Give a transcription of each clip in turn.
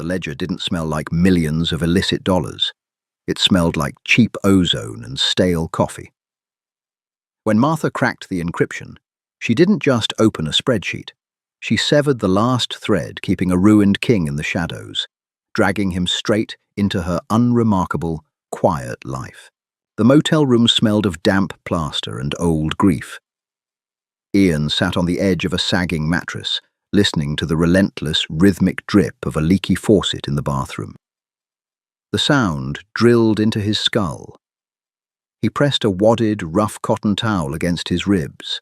The ledger didn't smell like millions of illicit dollars. It smelled like cheap ozone and stale coffee. When Martha cracked the encryption, she didn't just open a spreadsheet. She severed the last thread, keeping a ruined king in the shadows, dragging him straight into her unremarkable, quiet life. The motel room smelled of damp plaster and old grief. Ian sat on the edge of a sagging mattress, listening to the relentless, rhythmic drip of a leaky faucet in the bathroom. The sound drilled into his skull. He pressed a wadded, rough cotton towel against his ribs.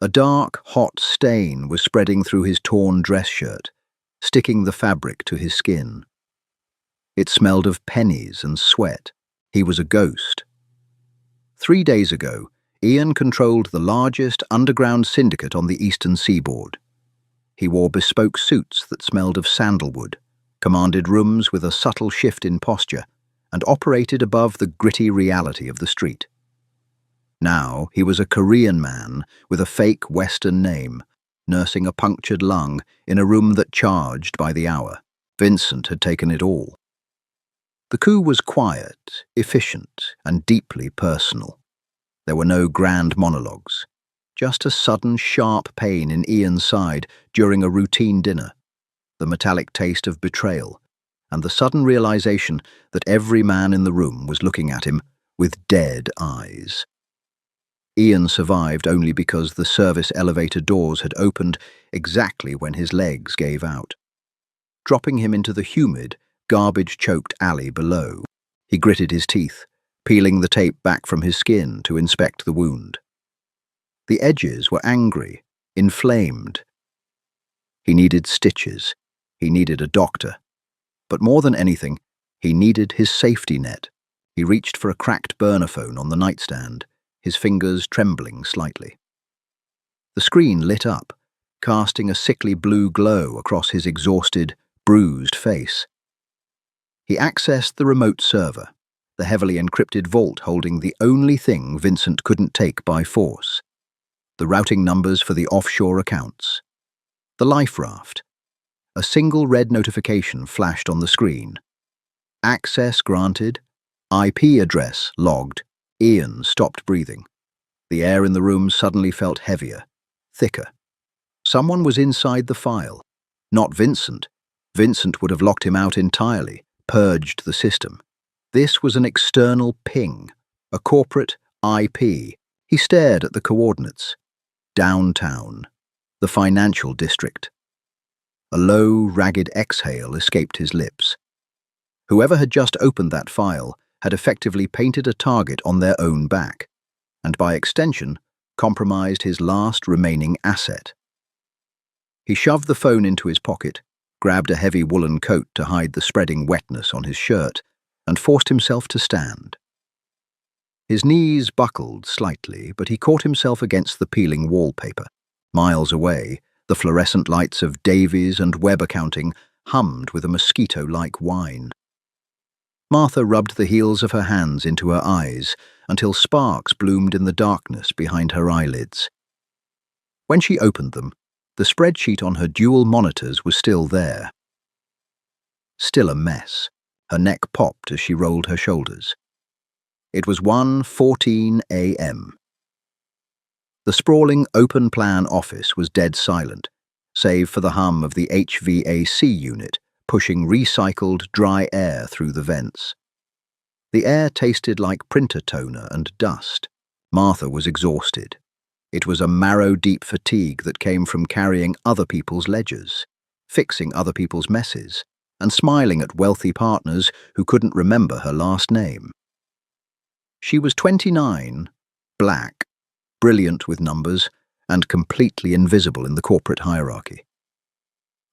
A dark, hot stain was spreading through his torn dress shirt, sticking the fabric to his skin. It smelled of pennies and sweat. He was a ghost. 3 days ago, Ian controlled the largest underground syndicate on the eastern seaboard. He wore bespoke suits that smelled of sandalwood, commanded rooms with a subtle shift in posture, and operated above the gritty reality of the street. Now he was a Korean man with a fake Western name, nursing a punctured lung in a room that charged by the hour. Vincent had taken it all. The coup was quiet, efficient, and deeply personal. There were no grand monologues, just a sudden, sharp pain in Ian's side during a routine dinner, the metallic taste of betrayal, and the sudden realization that every man in the room was looking at him with dead eyes. Ian survived only because the service elevator doors had opened exactly when his legs gave out, dropping him into the humid, garbage-choked alley below. He gritted his teeth, peeling the tape back from his skin to inspect the wound. The edges were angry, inflamed. He needed stitches. He needed a doctor. But more than anything, he needed his safety net. He reached for a cracked burner phone on the nightstand, his fingers trembling slightly. The screen lit up, casting a sickly blue glow across his exhausted, bruised face. He accessed the remote server, the heavily encrypted vault holding the only thing Vincent couldn't take by force: the routing numbers for the offshore accounts. The life raft. A single red notification flashed on the screen. Access granted. IP address logged. Ian stopped breathing. The air in the room suddenly felt heavier, thicker. Someone was inside the file. Not Vincent. Vincent would have locked him out entirely, purged the system. This was an external ping, a corporate IP. He stared at the coordinates. Downtown, the financial district. A low, ragged exhale escaped his lips. Whoever had just opened that file had effectively painted a target on their own back, and by extension, compromised his last remaining asset. He shoved the phone into his pocket, grabbed a heavy woolen coat to hide the spreading wetness on his shirt, and forced himself to stand. His knees buckled slightly, but he caught himself against the peeling wallpaper. Miles away, the fluorescent lights of Davies and Webb accounting hummed with a mosquito-like whine. Martha rubbed the heels of her hands into her eyes until sparks bloomed in the darkness behind her eyelids. When she opened them, the spreadsheet on her dual monitors was still there. Still a mess. Her neck popped as she rolled her shoulders. It was 1:14 a.m. The sprawling open-plan office was dead silent, save for the hum of the HVAC unit pushing recycled dry air through the vents. The air tasted like printer toner and dust. Martha was exhausted. It was a marrow-deep fatigue that came from carrying other people's ledgers, fixing other people's messes, and smiling at wealthy partners who couldn't remember her last name. She was 29, black, brilliant with numbers, and completely invisible in the corporate hierarchy.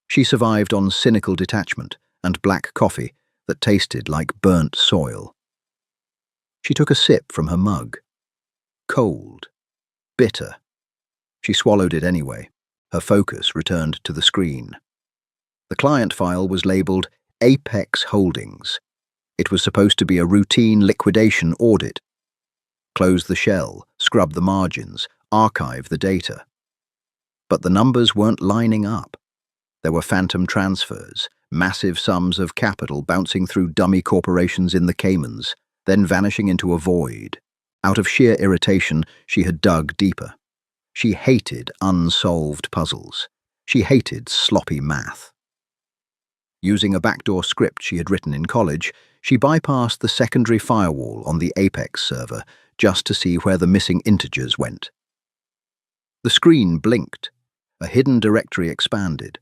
She survived on cynical detachment and black coffee that tasted like burnt soil. She took a sip from her mug. Cold. Bitter. She swallowed it anyway. Her focus returned to the screen. The client file was labeled Apex Holdings. It was supposed to be a routine liquidation audit. Close the shell, scrub the margins, archive the data. But the numbers weren't lining up. There were phantom transfers, massive sums of capital bouncing through dummy corporations in the Caymans, then vanishing into a void. Out of sheer irritation, she had dug deeper. She hated unsolved puzzles. She hated sloppy math. Using a backdoor script she had written in college, she bypassed the secondary firewall on the Apex server just to see where the missing integers went. The screen blinked. A hidden directory expanded.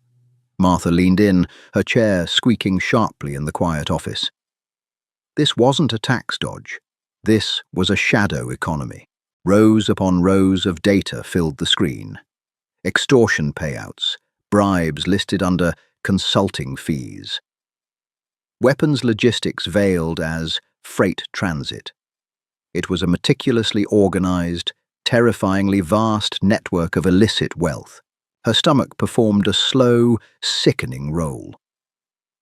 Martha leaned in, her chair squeaking sharply in the quiet office. This wasn't a tax dodge. This was a shadow economy. Rows upon rows of data filled the screen. Extortion payouts, bribes listed under consulting fees. Weapons logistics veiled as freight transit. It was a meticulously organized, terrifyingly vast network of illicit wealth. Her stomach performed a slow, sickening roll.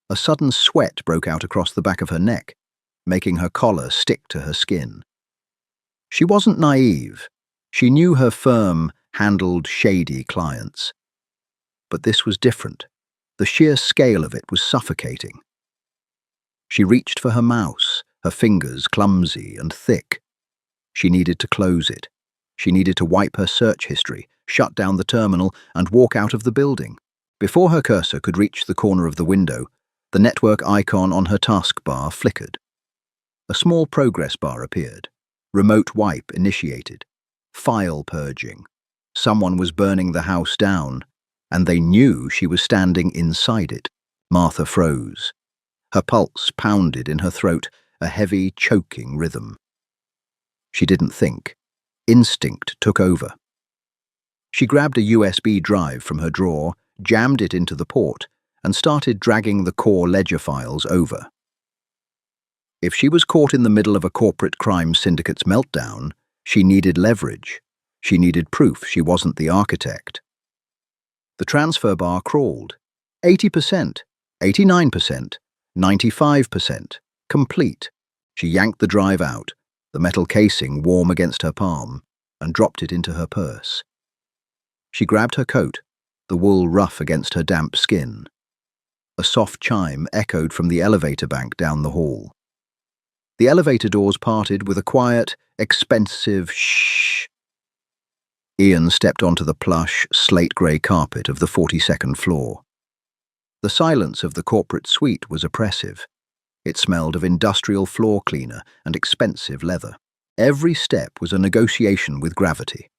A sudden sweat broke out across the back of her neck, making her collar stick to her skin. She wasn't naive. She knew her firm handled shady clients. But this was different. The sheer scale of it was suffocating. She reached for her mouse, her fingers clumsy and thick. She needed to close it. She needed to wipe her search history, shut down the terminal, and walk out of the building. Before her cursor could reach the corner of the window, the network icon on her taskbar flickered. A small progress bar appeared. Remote wipe initiated. File purging. Someone was burning the house down, and they knew she was standing inside it. Martha froze. Her pulse pounded in her throat, a heavy, choking rhythm. She didn't think. Instinct took over. She grabbed a USB drive from her drawer, jammed it into the port, and started dragging the core ledger files over. If she was caught in the middle of a corporate crime syndicate's meltdown, she needed leverage. She needed proof she wasn't the architect. The transfer bar crawled. 80%, 89%, 95%, complete. She yanked the drive out, the metal casing warm against her palm, and dropped it into her purse. She grabbed her coat, the wool rough against her damp skin. A soft chime echoed from the elevator bank down the hall. The elevator doors parted with a quiet, expensive shh. Ian stepped onto the plush, slate-grey carpet of the 42nd floor. The silence of the corporate suite was oppressive. It smelled of industrial floor cleaner and expensive leather. Every step was a negotiation with gravity.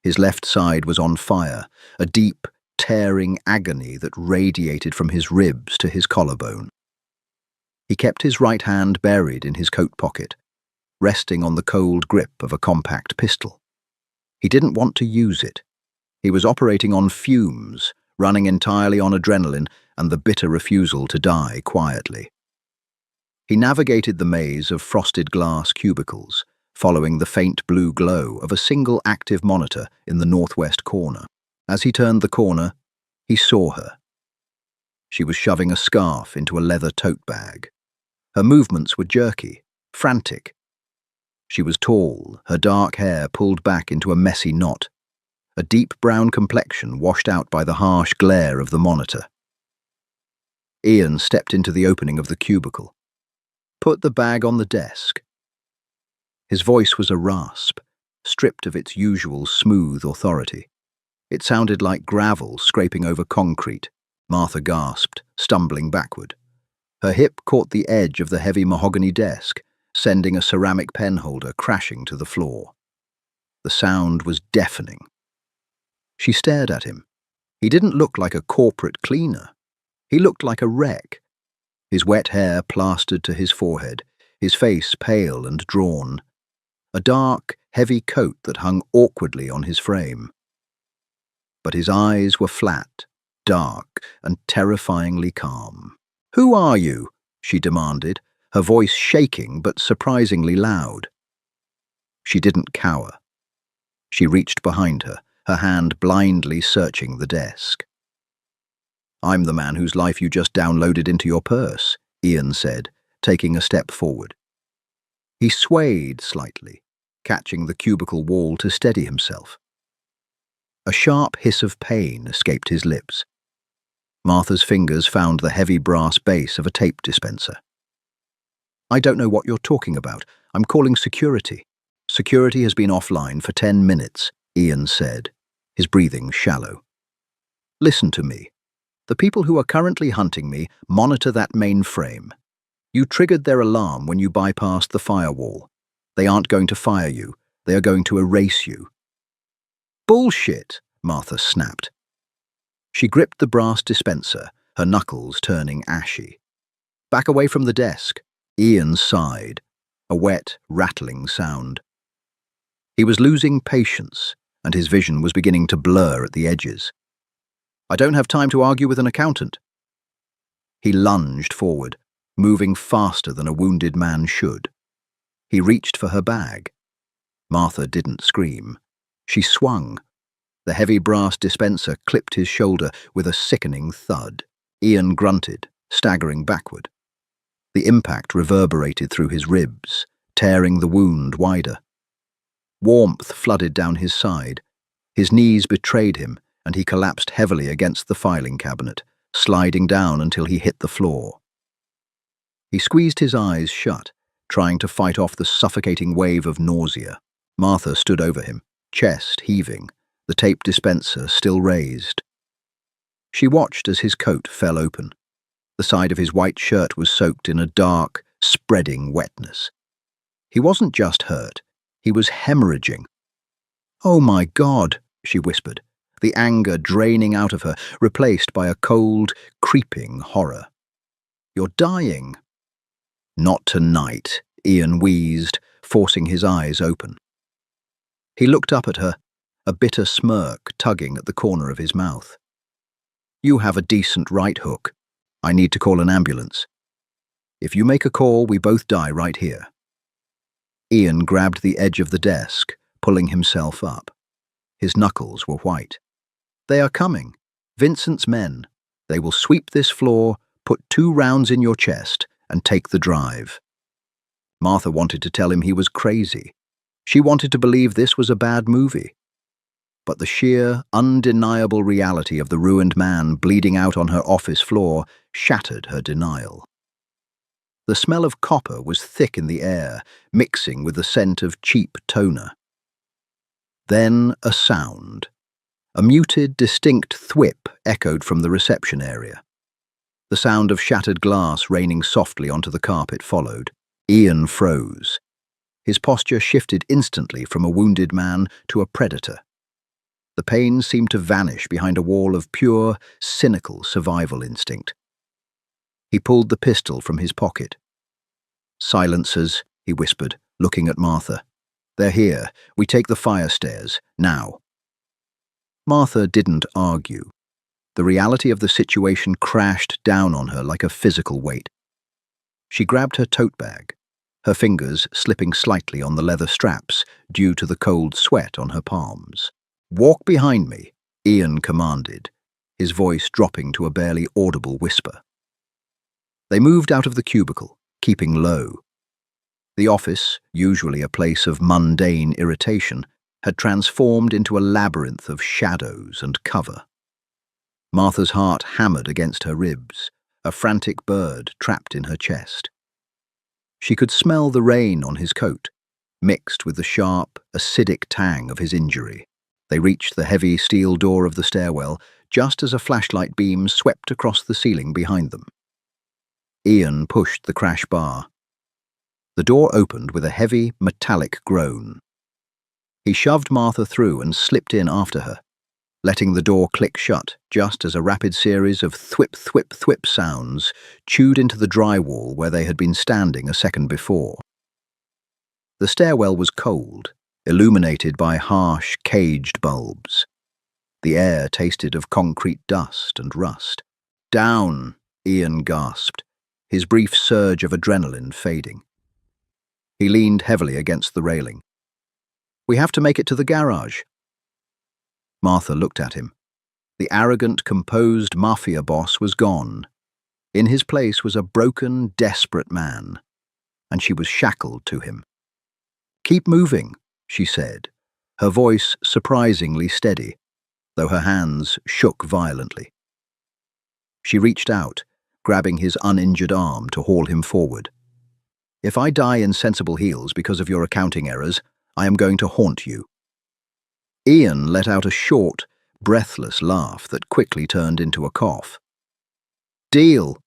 His left side was on fire, a deep, tearing agony that radiated from his ribs to his collarbone. He kept his right hand buried in his coat pocket, resting on the cold grip of a compact pistol. He didn't want to use it. He was operating on fumes, running entirely on adrenaline and the bitter refusal to die quietly. He navigated the maze of frosted glass cubicles, following the faint blue glow of a single active monitor in the northwest corner. As he turned the corner, he saw her. She was shoving a scarf into a leather tote bag. Her movements were jerky, frantic. She was tall, her dark hair pulled back into a messy knot, a deep brown complexion washed out by the harsh glare of the monitor. Ian stepped into the opening of the cubicle. "Put the bag on the desk." His voice was a rasp, stripped of its usual smooth authority. It sounded like gravel scraping over concrete. Martha gasped, stumbling backward. Her hip caught the edge of the heavy mahogany desk, sending a ceramic pen holder crashing to the floor. The sound was deafening. She stared at him. He didn't look like a corporate cleaner. He looked like a wreck. His wet hair plastered to his forehead, his face pale and drawn. A dark, heavy coat that hung awkwardly on his frame. But his eyes were flat, dark, and terrifyingly calm. "Who are you?" she demanded, her voice shaking but surprisingly loud. She didn't cower. She reached behind her, her hand blindly searching the desk. "I'm the man whose life you just downloaded into your purse," Ian said, taking a step forward. He swayed slightly, catching the cubicle wall to steady himself. A sharp hiss of pain escaped his lips. Martha's fingers found the heavy brass base of a tape dispenser. "I don't know what you're talking about. I'm calling security." "Security has been offline for 10 minutes, Ian said, his breathing shallow. "Listen to me. The people who are currently hunting me monitor that mainframe. You triggered their alarm when you bypassed the firewall. They aren't going to fire you. They are going to erase you." "Bullshit," Martha snapped. She gripped the brass dispenser, her knuckles turning ashy. "Back away from the desk." Ian sighed, a wet, rattling sound. He was losing patience, and his vision was beginning to blur at the edges. "I don't have time to argue with an accountant." He lunged forward, moving faster than a wounded man should. He reached for her bag. Martha didn't scream. She swung. The heavy brass dispenser clipped his shoulder with a sickening thud. Ian grunted, staggering backward. The impact reverberated through his ribs, tearing the wound wider. Warmth flooded down his side. His knees betrayed him, and he collapsed heavily against the filing cabinet, sliding down until he hit the floor. He squeezed his eyes shut, trying to fight off the suffocating wave of nausea. Martha stood over him, chest heaving, the tape dispenser still raised. She watched as his coat fell open. The side of his white shirt was soaked in a dark, spreading wetness. He wasn't just hurt, he was hemorrhaging. "Oh my God," she whispered, the anger draining out of her, replaced by a cold, creeping horror. "You're dying." "Not tonight," Ian wheezed, forcing his eyes open. He looked up at her, a bitter smirk tugging at the corner of his mouth. "You have a decent right hook. I need to call an ambulance. If you make a call, we both die right here." Ian grabbed the edge of the desk, pulling himself up. His knuckles were white. "They are coming. Vincent's men. They will sweep this floor, put 2 rounds in your chest, and take the drive." Martha wanted to tell him he was crazy. She wanted to believe this was a bad movie. But the sheer, undeniable reality of the ruined man bleeding out on her office floor shattered her denial. The smell of copper was thick in the air, mixing with the scent of cheap toner. Then a sound. A muted, distinct thwip echoed from the reception area. The sound of shattered glass raining softly onto the carpet followed. Ian froze. His posture shifted instantly from a wounded man to a predator. The pain seemed to vanish behind a wall of pure, cynical survival instinct. He pulled the pistol from his pocket. "Silencers," he whispered, looking at Martha. "They're here. We take the fire stairs, now." Martha didn't argue. The reality of the situation crashed down on her like a physical weight. She grabbed her tote bag, her fingers slipping slightly on the leather straps due to the cold sweat on her palms. "Walk behind me," Ian commanded, his voice dropping to a barely audible whisper. They moved out of the cubicle, keeping low. The office, usually a place of mundane irritation, had transformed into a labyrinth of shadows and cover. Martha's heart hammered against her ribs, a frantic bird trapped in her chest. She could smell the rain on his coat, mixed with the sharp, acidic tang of his injury. They reached the heavy steel door of the stairwell just as a flashlight beam swept across the ceiling behind them. Ian pushed the crash bar. The door opened with a heavy, metallic groan. He shoved Martha through and slipped in after her, letting the door click shut just as a rapid series of thwip, thwip, thwip sounds chewed into the drywall where they had been standing a second before. The stairwell was cold, illuminated by harsh, caged bulbs. The air tasted of concrete dust and rust. "Down," Ian gasped, his brief surge of adrenaline fading. He leaned heavily against the railing. "We have to make it to the garage." Martha looked at him. The arrogant, composed Mafia boss was gone. In his place was a broken, desperate man, and she was shackled to him. "Keep moving," she said, her voice surprisingly steady, though her hands shook violently. She reached out, grabbing his uninjured arm to haul him forward. "If I die in sensible heels because of your accounting errors, I am going to haunt you." Ian let out a short, breathless laugh that quickly turned into a cough. "Deal!"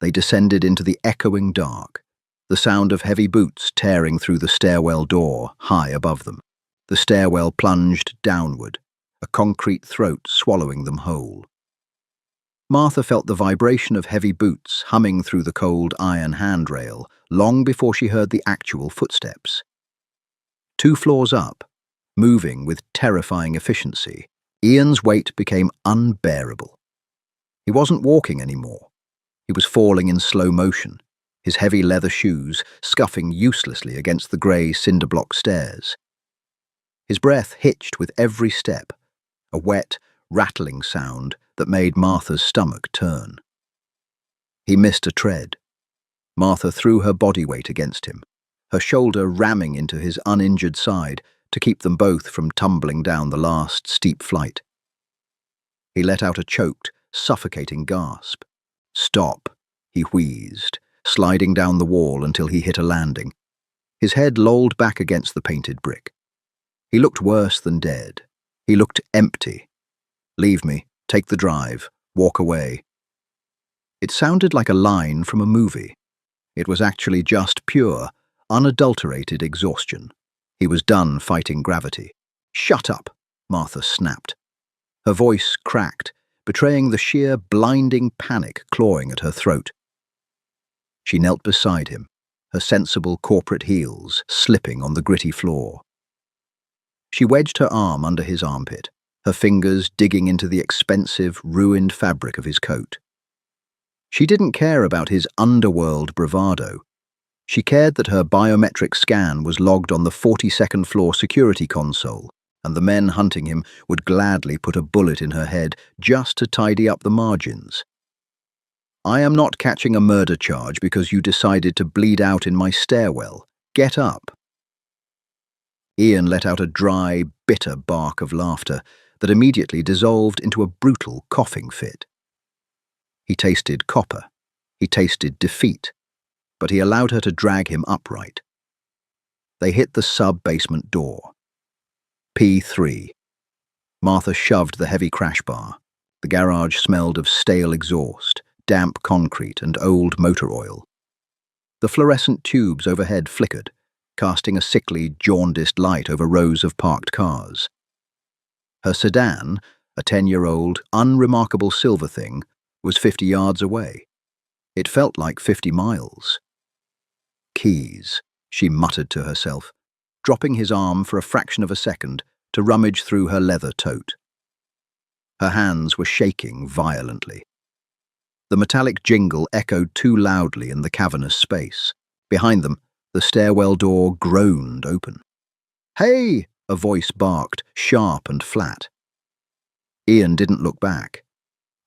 They descended into the echoing dark, the sound of heavy boots tearing through the stairwell door high above them. The stairwell plunged downward, a concrete throat swallowing them whole. Martha felt the vibration of heavy boots humming through the cold iron handrail long before she heard the actual footsteps. 2 floors up, moving with terrifying efficiency, Ian's weight became unbearable. He wasn't walking anymore. He was falling in slow motion, his heavy leather shoes scuffing uselessly against the grey cinder-block stairs. His breath hitched with every step, a wet, rattling sound that made Martha's stomach turn. He missed a tread. Martha threw her body weight against him, her shoulder ramming into his uninjured side to keep them both from tumbling down the last steep flight. He let out a choked, suffocating gasp. "Stop," he wheezed, sliding down the wall until he hit a landing. His head lolled back against the painted brick. He looked worse than dead. He looked empty. "Leave me, take the drive, walk away." It sounded like a line from a movie. It was actually just pure, unadulterated exhaustion. He was done fighting gravity. "Shut up," Martha snapped. Her voice cracked, betraying the sheer, blinding panic clawing at her throat. She knelt beside him, her sensible corporate heels slipping on the gritty floor. She wedged her arm under his armpit, her fingers digging into the expensive, ruined fabric of his coat. She didn't care about his underworld bravado. She cared that her biometric scan was logged on the 42nd floor security console, and the men hunting him would gladly put a bullet in her head just to tidy up the margins. "I am not catching a murder charge because you decided to bleed out in my stairwell. Get up." Ian let out a dry, bitter bark of laughter that immediately dissolved into a brutal coughing fit. He tasted copper. He tasted defeat. But he allowed her to drag him upright. They hit the sub-basement door. P3. Martha shoved the heavy crash bar. The garage smelled of stale exhaust, damp concrete, and old motor oil. The fluorescent tubes overhead flickered, casting a sickly, jaundiced light over rows of parked cars. Her sedan, a 10-year-old, unremarkable silver thing, was 50 yards away. It felt like 50 miles. "Keys," she muttered to herself, dropping his arm for a fraction of a second to rummage through her leather tote. Her hands were shaking violently. The metallic jingle echoed too loudly in the cavernous space. Behind them, the stairwell door groaned open. "Hey!" a voice barked, sharp and flat. Ian didn't look back.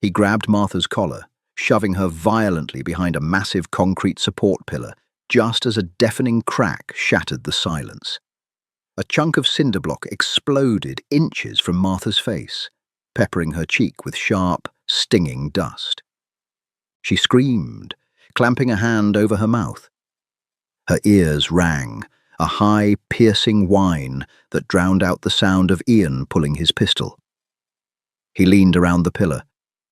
He grabbed Martha's collar, shoving her violently behind a massive concrete support pillar, just as a deafening crack shattered the silence. A chunk of cinder block exploded inches from Martha's face, peppering her cheek with sharp, stinging dust. She screamed, clamping a hand over her mouth. Her ears rang, a high, piercing whine that drowned out the sound of Ian pulling his pistol. He leaned around the pillar,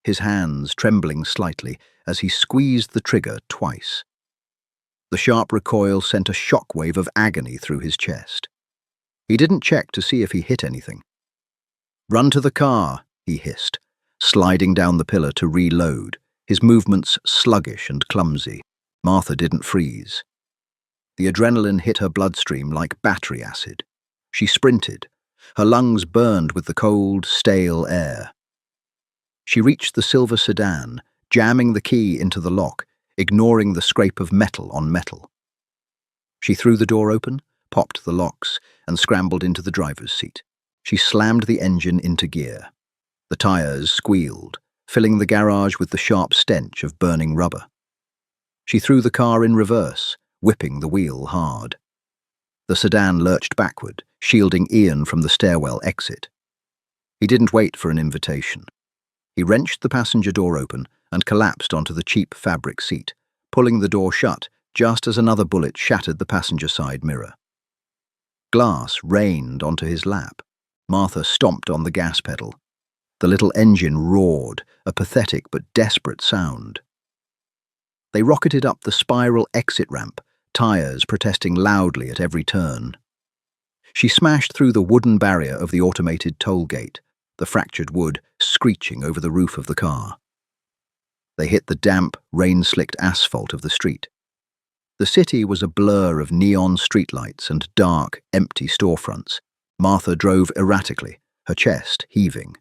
his hands trembling slightly as he squeezed the trigger twice. The sharp recoil sent a shockwave of agony through his chest. He didn't check to see if he hit anything. "Run to the car," he hissed, sliding down the pillar to reload, his movements sluggish and clumsy. Martha didn't freeze. The adrenaline hit her bloodstream like battery acid. She sprinted, her lungs burned with the cold, stale air. She reached the silver sedan, jamming the key into the lock, ignoring the scrape of metal on metal. She threw the door open, popped the locks, and scrambled into the driver's seat. She slammed the engine into gear. The tires squealed, filling the garage with the sharp stench of burning rubber. She threw the car in reverse, whipping the wheel hard. The sedan lurched backward, shielding Ian from the stairwell exit. He didn't wait for an invitation. He wrenched the passenger door open and collapsed onto the cheap fabric seat, pulling the door shut just as another bullet shattered the passenger side mirror. Glass rained onto his lap. Martha stomped on the gas pedal. The little engine roared, a pathetic but desperate sound. They rocketed up the spiral exit ramp, tires protesting loudly at every turn. She smashed through the wooden barrier of the automated toll gate, the fractured wood screeching over the roof of the car. They hit the damp, rain-slicked asphalt of the street. The city was a blur of neon streetlights and dark, empty storefronts. Martha drove erratically, her chest heaving,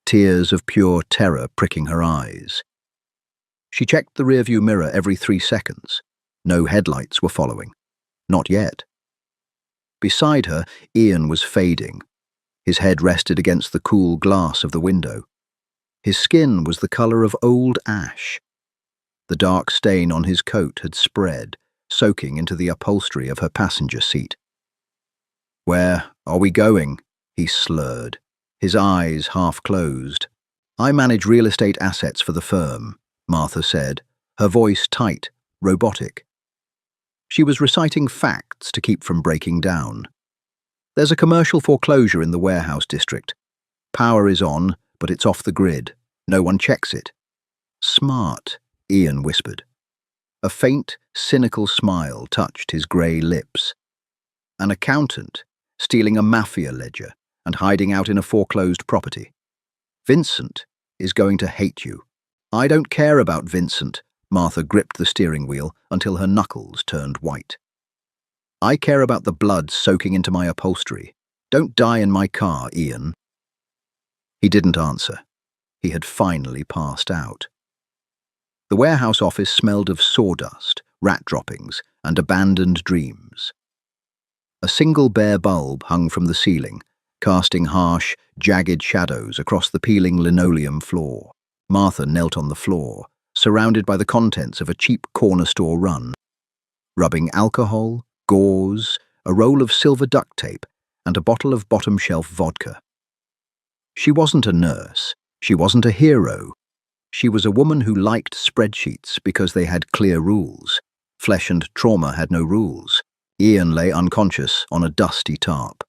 tears of pure terror pricking her eyes. She checked the rearview mirror every 3 seconds. No headlights were following. Not yet. Beside her, Ian was fading. His head rested against the cool glass of the window. His skin was the color of old ash. The dark stain on his coat had spread, soaking into the upholstery of her passenger seat. "Where are we going?" he slurred, his eyes half closed. "I manage real estate assets for the firm," Martha said, her voice tight, robotic. She was reciting facts to keep from breaking down. "There's a commercial foreclosure in the warehouse district. Power is on, but it's off the grid. No one checks it." "Smart," Ian whispered. A faint, cynical smile touched his grey lips. "An accountant, stealing a Mafia ledger and hiding out in a foreclosed property. Vincent is going to hate you." "I don't care about Vincent." Martha gripped the steering wheel until her knuckles turned white. "I care about the blood soaking into my upholstery. Don't die in my car, Ian." He didn't answer. He had finally passed out. The warehouse office smelled of sawdust, rat droppings, and abandoned dreams. A single bare bulb hung from the ceiling, casting harsh, jagged shadows across the peeling linoleum floor. Martha knelt on the floor, surrounded by the contents of a cheap corner store run. Rubbing alcohol, gauze, a roll of silver duct tape, and a bottle of bottom-shelf vodka. She wasn't a nurse. She wasn't a hero. She was a woman who liked spreadsheets because they had clear rules. Flesh and trauma had no rules. Ian lay unconscious on a dusty tarp.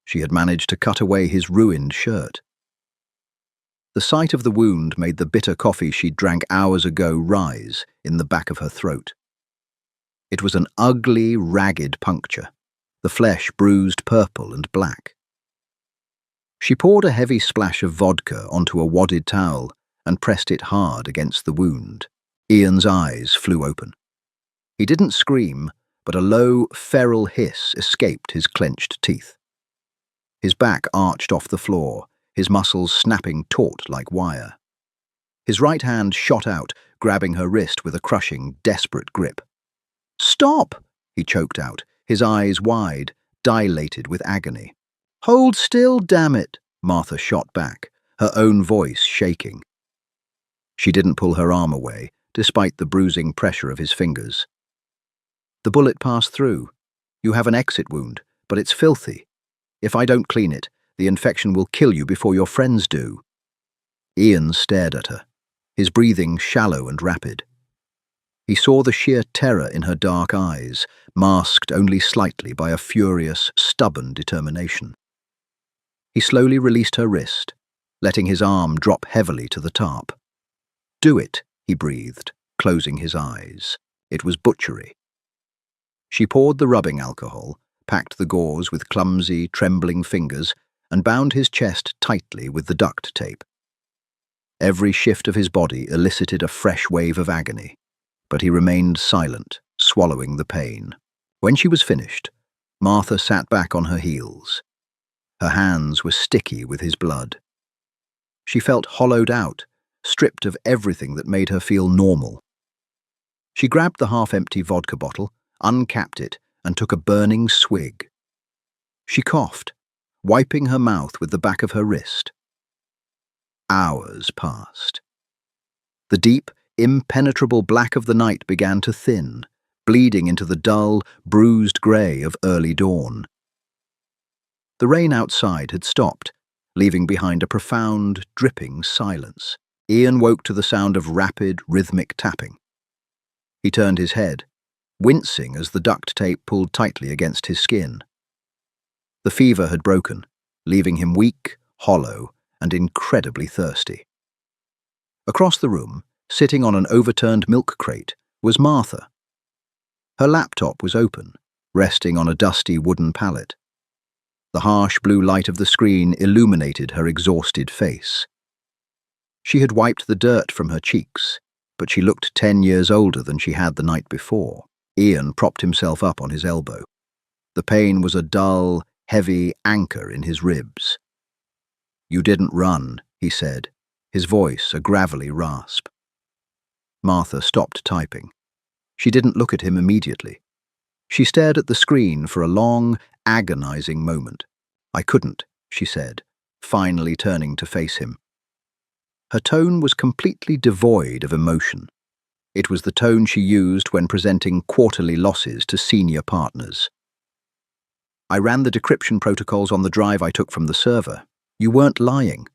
She had managed to cut away his ruined shirt. The sight of the wound made the bitter coffee she'd drank hours ago rise in the back of her throat. It was an ugly, ragged puncture, the flesh bruised purple and black. She poured a heavy splash of vodka onto a wadded towel and pressed it hard against the wound. Ian's eyes flew open. He didn't scream, but a low, feral hiss escaped his clenched teeth. His back arched off the floor, his muscles snapping taut like wire. His right hand shot out, grabbing her wrist with a crushing, desperate grip. "Stop!" he choked out, his eyes wide, dilated with agony. "Hold still, damn it!" Martha shot back, her own voice shaking. She didn't pull her arm away, despite the bruising pressure of his fingers. "The bullet passed through. You have an exit wound, but it's filthy. If I don't clean it, the infection will kill you before your friends do." Ian stared at her, his breathing shallow and rapid. He saw the sheer terror in her dark eyes, masked only slightly by a furious, stubborn determination. He slowly released her wrist, letting his arm drop heavily to the tarp. "Do it," he breathed, closing his eyes. It was butchery. She poured the rubbing alcohol, packed the gauze with clumsy, trembling fingers, and bound his chest tightly with the duct tape. Every shift of his body elicited a fresh wave of agony, but he remained silent, swallowing the pain. When she was finished, Martha sat back on her heels. Her hands were sticky with his blood. She felt hollowed out, stripped of everything that made her feel normal. She grabbed the half-empty vodka bottle, uncapped it, and took a burning swig. She coughed, wiping her mouth with the back of her wrist. Hours passed. The deep, impenetrable black of the night began to thin, bleeding into the dull, bruised grey of early dawn. The rain outside had stopped, leaving behind a profound, dripping silence. Ian woke to the sound of rapid, rhythmic tapping. He turned his head, wincing as the duct tape pulled tightly against his skin. The fever had broken, leaving him weak, hollow, and incredibly thirsty. Across the room, sitting on an overturned milk crate, was Martha. Her laptop was open, resting on a dusty wooden pallet. The harsh blue light of the screen illuminated her exhausted face. She had wiped the dirt from her cheeks, but she looked 10 years older than she had the night before. Ian propped himself up on his elbow. The pain was a dull, heavy anchor in his ribs. "You didn't run," he said, his voice a gravelly rasp. Martha stopped typing. She didn't look at him immediately. She stared at the screen for a long, agonizing moment. "I couldn't," she said, finally turning to face him. Her tone was completely devoid of emotion. It was the tone she used when presenting quarterly losses to senior partners. "I ran the decryption protocols on the drive I took from the server. You weren't lying."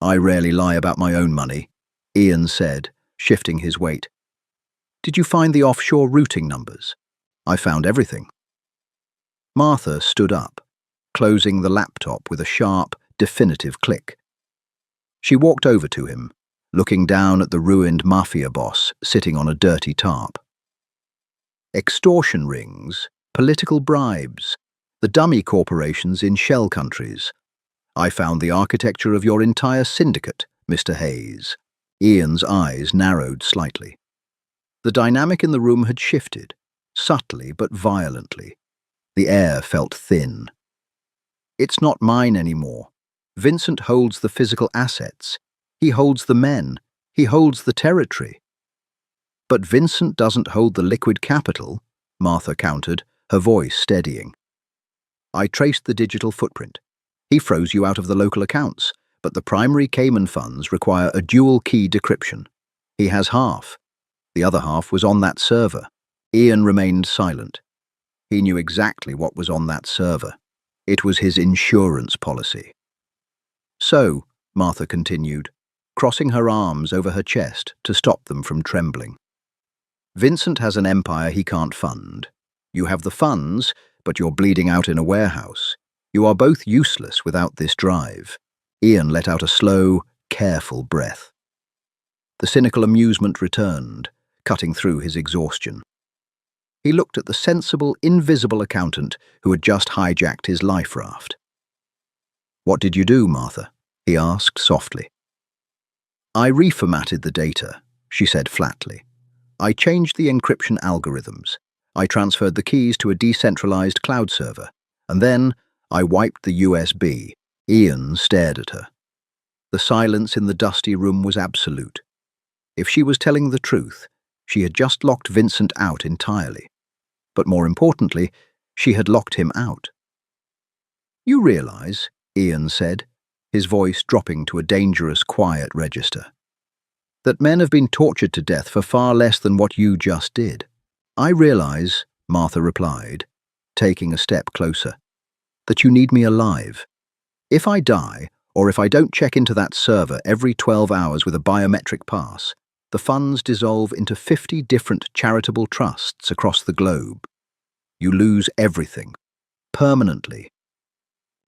"I rarely lie about my own money," Ian said, shifting his weight. "Did you find the offshore routing numbers?" "I found everything." Martha stood up, closing the laptop with a sharp, definitive click. She walked over to him, looking down at the ruined Mafia boss sitting on a dirty tarp. "Extortion rings, political bribes, the dummy corporations in shell countries. I found the architecture of your entire syndicate, Mr. Hayes." Ian's eyes narrowed slightly. The dynamic in the room had shifted, subtly but violently. The air felt thin. "It's not mine anymore. Vincent holds the physical assets. He holds the men. He holds the territory." "But Vincent doesn't hold the liquid capital," Martha countered, her voice steadying. "I traced the digital footprint. He froze you out of the local accounts, but the primary Cayman funds require a dual-key decryption. He has half. The other half was on that server." Ian remained silent. He knew exactly what was on that server. It was his insurance policy. "So," Martha continued, crossing her arms over her chest to stop them from trembling, "Vincent has an empire he can't fund. You have the funds, but you're bleeding out in a warehouse. You are both useless without this drive." Ian let out a slow, careful breath. The cynical amusement returned, cutting through his exhaustion. He looked at the sensible, invisible accountant who had just hijacked his life raft. "What did you do, Martha?" he asked softly. "I reformatted the data," she said flatly. "I changed the encryption algorithms. I transferred the keys to a decentralized cloud server. And then I wiped the USB." Ian stared at her. The silence in the dusty room was absolute. If she was telling the truth, she had just locked Vincent out entirely. But more importantly, she had locked him out. "You realize," Ian said, his voice dropping to a dangerous, quiet register, "that men have been tortured to death for far less than what you just did." "I realize," Martha replied, taking a step closer, "that you need me alive. If I die, or if I don't check into that server every 12 hours with a biometric pass, the funds dissolve into 50 different charitable trusts across the globe. You lose everything. Permanently."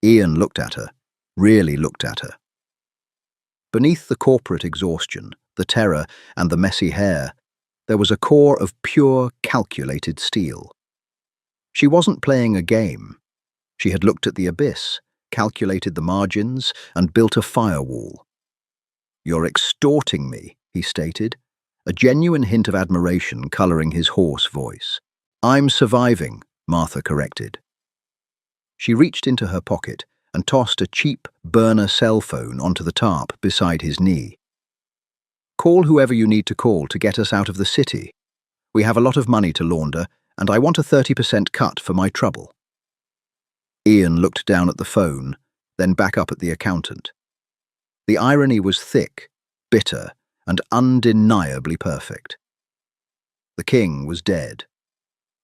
Ian looked at her, really looked at her. Beneath the corporate exhaustion, the terror, and the messy hair, there was a core of pure, calculated steel. She wasn't playing a game. She had looked at the abyss, calculated the margins, and built a firewall. "You're extorting me," he stated, a genuine hint of admiration coloring his hoarse voice. "I'm surviving," Martha corrected. She reached into her pocket and tossed a cheap burner cell phone onto the tarp beside his knee. "Call whoever you need to call to get us out of the city. We have a lot of money to launder, and I want a 30% cut for my trouble." Ian looked down at the phone, then back up at the accountant. The irony was thick, bitter, and undeniably perfect. The king was dead.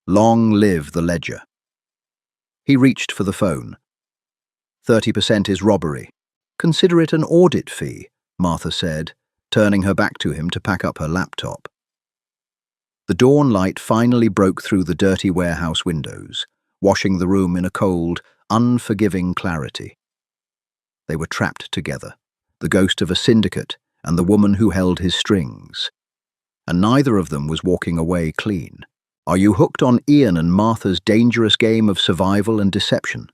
Long live the ledger. He reached for the phone. 30% is robbery. Consider it an audit fee, Martha said, turning her back to him to pack up her laptop. The dawn light finally broke through the dirty warehouse windows, washing the room in a cold, unforgiving clarity. They were trapped together, the ghost of a syndicate and the woman who held his strings. And neither of them was walking away clean. Are you hooked on Ian and Martha's dangerous game of survival and deception?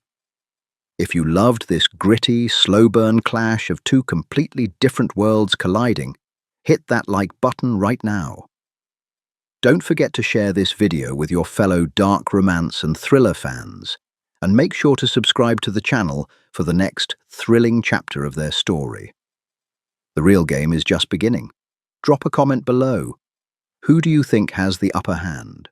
If you loved this gritty, slow-burn clash of two completely different worlds colliding, hit that like button right now. Don't forget to share this video with your fellow dark romance and thriller fans, and make sure to subscribe to the channel for the next thrilling chapter of their story. The real game is just beginning. Drop a comment below. Who do you think has the upper hand?